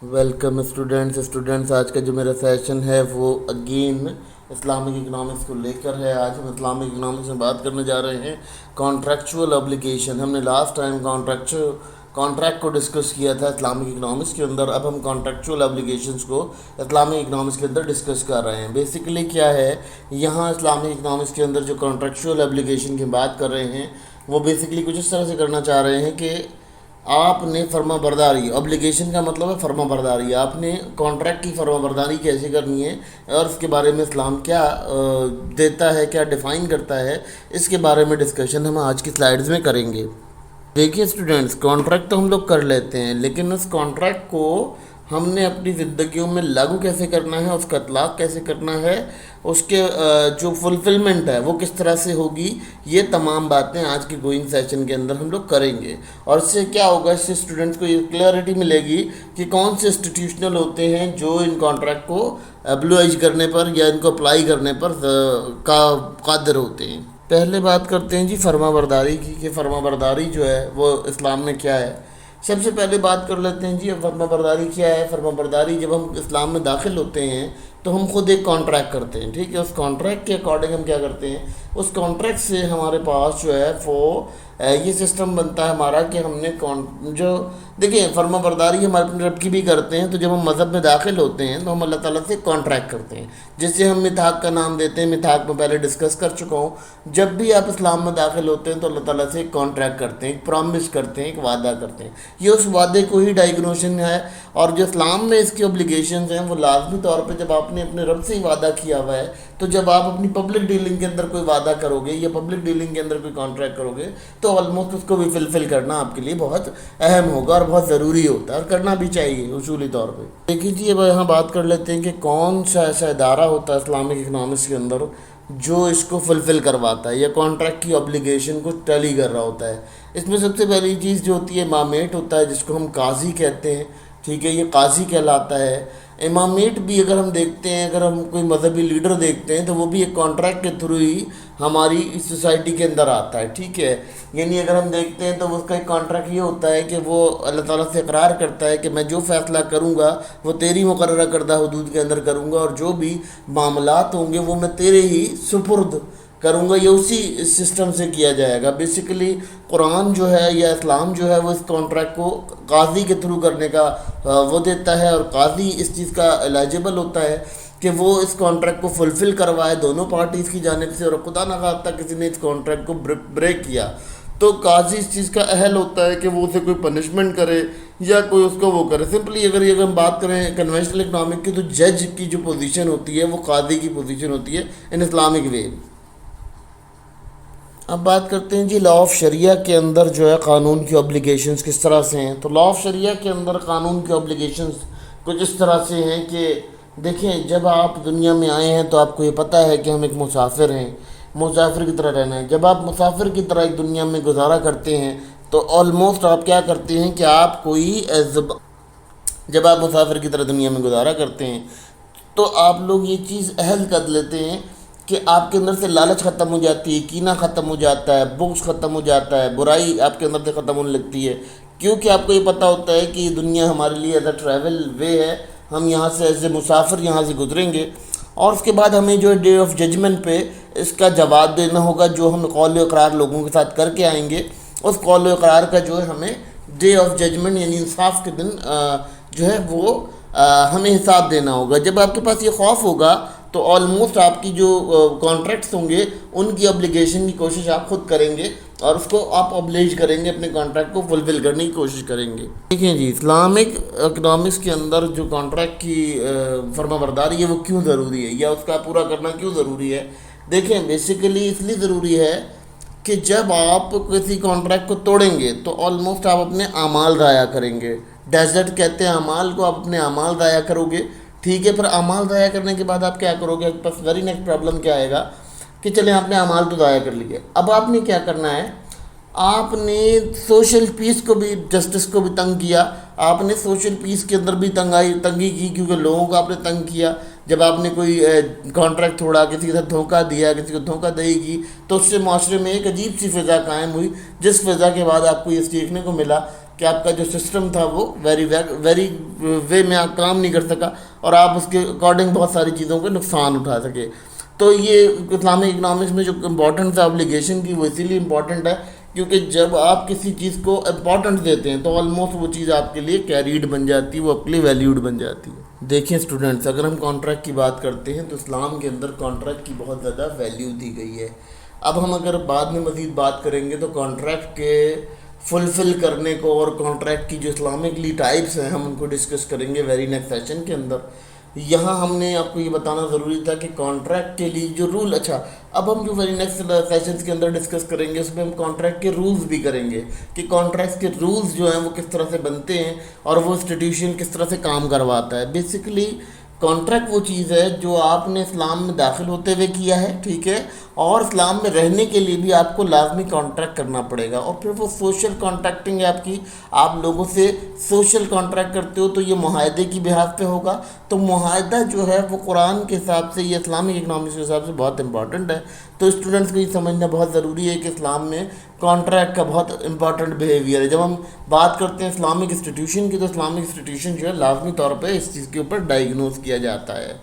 Welcome students आज का जो मेरा सेशन है वो अगेन इस्लामिक इकनॉमिक्स को लेकर है। आज हम इस्लामिक इकनॉमिक्स में बात करने जा रहे हैं कॉन्ट्रैक्चुअल ऑब्लिगेशन। हमने लास्ट टाइम कॉन्ट्रैक्ट को डिस्कस किया था इस्लामिक इकनॉमिक्स के अंदर। अब हम कॉन्ट्रैक्चुअल ऑब्लिगेशंस को इस्लामिक इकनॉमिक्स के अंदर डिस्कस कर रहे हैं। बेसिकली क्या है, यहाँ इस्लामिक इकनॉमिक्स के अंदर जो कॉन्ट्रैक्चुअल ऑब्लिगेशन की बात कर रहे हैं वो बेसिकली कुछ इस तरह से करना चाह रहे हैं कि आपने फर्मा बरदारी, ऑब्लिगेशन का मतलब है फर्मा बरदारी, आपने कॉन्ट्रैक्ट की फर्मा बरदारी कैसे करनी है और उसके बारे में इस्लाम क्या देता है, क्या डिफ़ाइन करता है, इसके बारे में डिस्कशन हम आज की स्लाइड्स में करेंगे। देखिए स्टूडेंट्स, कॉन्ट्रैक्ट तो हम लोग कर लेते हैं, लेकिन उस कॉन्ट्रैक्ट को हमने अपनी ज़िंदगियों में लागू कैसे करना है, उसका इतलाक़ कैसे करना है, उसके जो फुलफिलमेंट है वो किस तरह से होगी, ये तमाम बातें आज के गोइंग सेशन के अंदर हम लोग करेंगे। और इससे क्या होगा, इससे स्टूडेंट्स को ये क्लियरिटी मिलेगी कि कौन से इंस्टीट्यूशनल होते हैं जो इन कॉन्ट्रैक्ट को एब्लोइज करने पर या इनको अप्लाई करने पर कादिर होते हैं। पहले बात करते हैं जी फर्मा बरदारी की, कि फर्मा बरदारी जो है वो इस्लाम में क्या है। सबसे पहले बात कर लेते हैं जी फर्मा बरदारी क्या है। फर्मा बरदारी, जब हम इस्लाम में दाखिल होते हैं तो हम खुद एक कॉन्ट्रैक्ट करते हैं, ठीक है। उस कॉन्ट्रैक्ट के अकॉर्डिंग हम क्या करते हैं, उस कॉन्ट्रैक्ट से हमारे पास जो है वो ये सिस्टम बनता है हमारा कि हमने जो देखिए फर्मा बरदारी हम अपने रब की भी करते हैं। तो जब हम मज़हब में दाखिल होते हैं तो हम अल्लाह ताला से कॉन्ट्रैक्ट करते हैं, जिससे हम मिथाक का नाम देते हैं। मिथाक में पहले डिस्कस कर चुका हूँ। जब भी आप इस्लाम में दाखिल होते हैं तो अल्लाह ताला से एक कॉन्ट्रैक्ट करते हैं, एक प्रॉमिस करते हैं, एक वादा करते हैं। ये उस वादे को ही डाइग्नोशन है। और जो इस्लाम में इसकी ऑब्लिगेशंस हैं वो लाजमी तौर पे जब आपने अपने रब से ही वादा किया हुआ है, तो जब आप अपनी पब्लिक डीलिंग के अंदर कोई वादा करोगे या पब्लिक डीलिंग के अंदर कोई कॉन्ट्रैक्ट करोगे तो ऑलमोस्ट उसको भी फुलफिल करना आपके लिए बहुत अहम होगा और बहुत ज़रूरी होता है, और करना भी चाहिए उसूली तौर पे। देखिए जी, अब यहाँ बात कर लेते हैं कि कौन सा ऐसा इदारा होता है इस्लामिक इकनॉमिक्स के अंदर जो इसको फुलफ़िल करवाता है या कॉन्ट्रैक्ट की ऑब्लिगेशन को टैली कर रहा होता है। इसमें सबसे पहली चीज़ जो होती है इमामेट होता है, जिसको हम काजी कहते हैं, ठीक है। ये काजी कहलाता है। इमामेट भी अगर हम देखते हैं, अगर हम कोई मजहबी लीडर देखते हैं तो वो भी एक कॉन्ट्रैक्ट के थ्रू ही हमारी इस सोसाइटी के अंदर आता है, ठीक है। यानी अगर हम देखते हैं तो उसका एक कॉन्ट्रैक्ट ये होता है कि वो अल्लाह ताला से इकरार करता है कि मैं जो फ़ैसला करूँगा वो तेरी मुकर्रर करदा हुदूद के अंदर करूँगा, और जो भी मामलात होंगे वो मैं तेरे ही सुपुर्द करूँगा। ये उसी सिस्टम से किया जाएगा। बेसिकली कुरान जो है या इस्लाम जो है वो इस कॉन्ट्रैक्ट को काजी के थ्रू करने का वो देता है, और काजी इस चीज़ का एलिजिबल होता है कि वो इस कॉन्ट्रैक्ट को फुलफ़िल करवाए दोनों पार्टीज़ की जानिब से। और खुदा न खास्ता किसी ने इस कॉन्ट्रैक्ट को ब्रेक किया तो काजी इस चीज़ का अहल होता है कि वो उसे कोई पनिशमेंट करे या कोई उसको वो करे। सिंपली अगर हम बात करें कन्वेंशनल इकनॉमिक की, तो जज की जो पोजीशन होती है वो काजी की पोजीशन होती है इन इस्लामिक वे। अब बात करते हैं जी लॉ ऑफ शरिया के अंदर जो है कानून की ऑब्लिगेशंस किस तरह से हैं। तो लॉ ऑफ शरिया के अंदर कानून की ऑब्लिगेशंस कुछ इस तरह से हैं कि देखें, जब आप दुनिया में आए हैं तो आपको ये पता है कि हम एक मुसाफिर हैं, मुसाफिर की तरह रहना है। जब आप मुसाफिर की तरह एक दुनिया में गुजारा करते हैं तो ऑलमोस्ट आप क्या करते हैं कि आप जब आप मुसाफिर की तरह दुनिया में गुजारा करते हैं तो आप लोग ये चीज़ अहल कर लेते हैं कि आपके अंदर से लालच ख़त्म हो जाती है, कीना ख़त्म हो जाता है, बुग़्ज़ ख़त्म हो जाता है, बुराई आपके अंदर से ख़त्म होने लगती है। क्योंकि आपको ये पता होता है कि ये दुनिया हमारे लिए एज अ ट्रैवल वे है, हम यहाँ से एज ए मुसाफिर यहाँ से गुजरेंगे, और उसके बाद हमें जो है डे ऑफ जजमेंट पे इसका जवाब देना होगा। जो हम कौल इकरार लोगों के साथ करके आएंगे, उस कौल इकरार का जो है हमें डे ऑफ जजमेंट यानी इंसाफ के दिन जो है वो हमें हिसाब देना होगा। जब आपके पास ये खौफ होगा तो ऑलमोस्ट आपकी जो कॉन्ट्रैक्ट्स होंगे उनकी ऑब्लिगेशन की कोशिश आप खुद करेंगे और उसको आप ऑब्लिज करेंगे, अपने कॉन्ट्रैक्ट को फुलफिल करने की कोशिश करेंगे। देखिए जी, इस्लामिक इकनॉमिक्स के अंदर जो कॉन्ट्रैक्ट की फर्माबरदारी है वो क्यों ज़रूरी है या उसका पूरा करना क्यों ज़रूरी है। देखें, बेसिकली इसलिए ज़रूरी है कि जब आप किसी कॉन्ट्रैक्ट को तोड़ेंगे तो ऑलमोस्ट आप अपने अमाल ज़ाया करेंगे। डेजर्ट कहते हैं अमाल को, आप अपने अमाल ज़ाया करोगे, ठीक है। फिर अमाल ज़ाया करने के बाद आप क्या करोगे, आपके पास वेरी नेक्स्ट प्रॉब्लम क्या आएगा कि चलें आपने अमाल तो ज़ाया कर लिए, अब आपने क्या करना है, आपने सोशल पीस को भी, जस्टिस को भी तंग किया। आपने सोशल पीस के अंदर भी तंगी की, क्योंकि लोगों को आपने तंग किया। जब आपने कोई कॉन्ट्रैक्ट तोड़ा, किसी के साथ धोखा दिया, किसी को धोखा दही की, तो उससे माशरे में एक अजीब सी फ़िज़ा कायम हुई, जिस फ़िज़ा के बाद आपको ये सीखने को मिला کہ آپ کا جو سسٹم تھا وہ ویری وے میں کام نہیں کر سکا اور آپ اس کے اکارڈنگ بہت ساری چیزوں کے نقصان اٹھا سکے. تو یہ اسلامک اکنامکس میں جو امپورٹنس ہے ابلیگیشن کی وہ اسی لیے امپورٹنٹ ہے کیونکہ جب آپ کسی چیز کو امپورٹنس دیتے ہیں تو آلموسٹ وہ چیز آپ کے لیے کیریڈ بن جاتی ہے, وہ آپ کے لیے ویلیوڈ بن جاتی ہے. دیکھیں اسٹوڈنٹس, اگر ہم کانٹریکٹ کی بات کرتے ہیں تو اسلام کے اندر کانٹریکٹ کی بہت زیادہ ویلیو دی گئی ہے. اب ہم اگر بعد میں مزید بات کریں گے تو کانٹریکٹ کے فلفل کرنے کو اور کانٹریکٹ کی جو اسلامکلی ٹائپس ہیں ہم ان کو ڈسکس کریں گے ویری نیکسٹ سیشن کے اندر. یہاں ہم نے آپ کو یہ بتانا ضروری تھا کہ کانٹریکٹ کے لیے جو رول, اچھا اب ہم جو ویری نیکسٹ سیشنز کے اندر ڈسکس کریں گے اس میں ہم کانٹریکٹ کے رولز بھی کریں گے کہ کانٹریکٹ کے رولز جو ہیں وہ کس طرح سے بنتے ہیں اور وہ انسٹیٹیوشن کس طرح سے کام کرواتا ہے. بیسیکلی کانٹریکٹ وہ چیز ہے جو آپ نے اسلام میں داخل ہوتے ہوئے کیا ہے, ٹھیک ہے, اور اسلام میں رہنے کے لیے بھی آپ کو لازمی کانٹریکٹ کرنا پڑے گا. اور پھر وہ سوشل کانٹریکٹنگ ہے آپ کی, آپ لوگوں سے سوشل کانٹریکٹ کرتے ہو تو یہ معاہدے کی بحاث پہ ہوگا. تو معاہدہ جو ہے وہ قرآن کے حساب سے, یہ اسلامک اکنامکس کے حساب سے بہت امپورٹنٹ ہے. تو اسٹوڈنٹس کو یہ سمجھنا بہت ضروری ہے کہ اسلام میں کانٹریکٹ کا بہت امپورٹنٹ بیہیویئر ہے. جب ہم بات کرتے ہیں اسلامک انسٹیٹیوشن کی تو اسلامک انسٹیٹیوشن جو ہے لازمی طور پہ اس چیز کے اوپر ڈائگنوز کیا جاتا ہے.